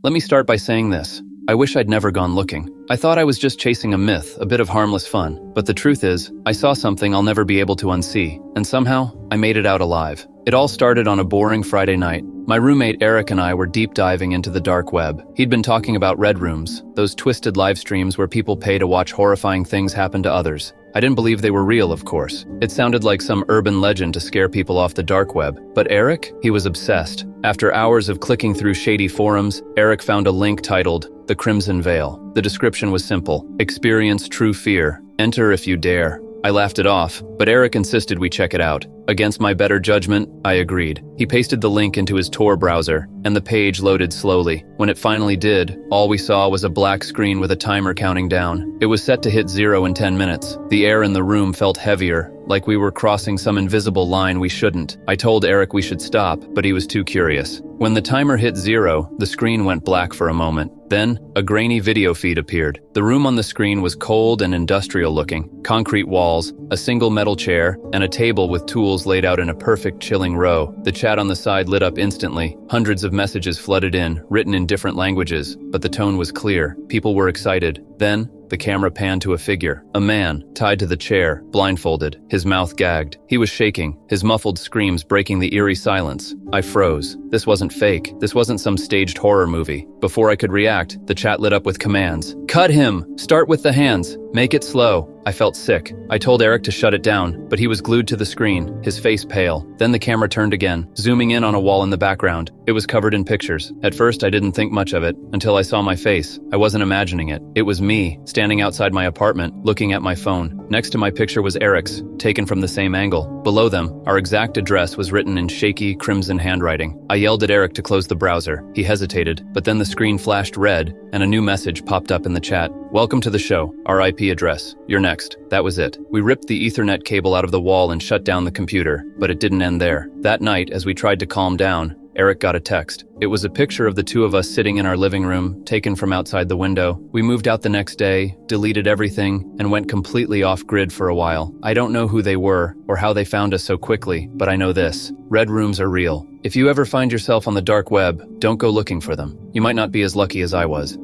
Let me start by saying this. I wish I'd never gone looking. I thought I was just chasing a myth, a bit of harmless fun. But the truth is, I saw something I'll never be able to unsee. And somehow, I made it out alive. It all started on a boring Friday night. My roommate Eric and I were deep diving into the dark web. He'd been talking about red rooms, those twisted live streams where people pay to watch horrifying things happen to others. I didn't believe they were real, of course. It sounded like some urban legend to scare people off the dark web. But Eric? He was obsessed. After hours of clicking through shady forums, Eric found a link titled, The Crimson Veil. The description was simple. Experience true fear. Enter if you dare. I laughed it off, but Eric insisted we check it out. Against my better judgment, I agreed. He pasted the link into his Tor browser, and the page loaded slowly. When it finally did, all we saw was a black screen with a timer counting down. It was set to hit 0 in 10 minutes. The air in the room felt heavier, like we were crossing some invisible line we shouldn't. I told Eric we should stop, but he was too curious. When the timer hit 0, the screen went black for a moment. Then, a grainy video feed appeared. The room on the screen was cold and industrial looking. Concrete walls, a single metal chair, and a table with tools laid out in a perfect chilling row. The chat on the side lit up instantly. Hundreds of messages flooded in, written in different languages, but the tone was clear. People were excited. Then, the camera panned to a figure. A man, tied to the chair, blindfolded, his mouth gagged. He was shaking, his muffled screams breaking the eerie silence. I froze. This wasn't fake. This wasn't some staged horror movie. Before I could react, the chat lit up with commands. Cut him! Start with the hands! Make it slow! I felt sick. I told Eric to shut it down, but he was glued to the screen, his face pale. Then the camera turned again, zooming in on a wall in the background. It was covered in pictures. At first, I didn't think much of it, until I saw my face. I wasn't imagining it. It was me, standing outside my apartment, looking at my phone. Next to my picture was Eric's, taken from the same angle. Below them, our exact address was written in shaky, crimson handwriting. I yelled at Eric to close the browser. He hesitated, but then the screen flashed red, and a new message popped up in the chat. Welcome to the show. Our IP address. You're next. That was it. We ripped the Ethernet cable out of the wall and shut down the computer, but it didn't end there. That night, as we tried to calm down, Eric got a text. It was a picture of the two of us sitting in our living room, taken from outside the window. We moved out the next day, deleted everything, and went completely off-grid for a while. I don't know who they were, or how they found us so quickly, but I know this. Red rooms are real. If you ever find yourself on the dark web, don't go looking for them. You might not be as lucky as I was.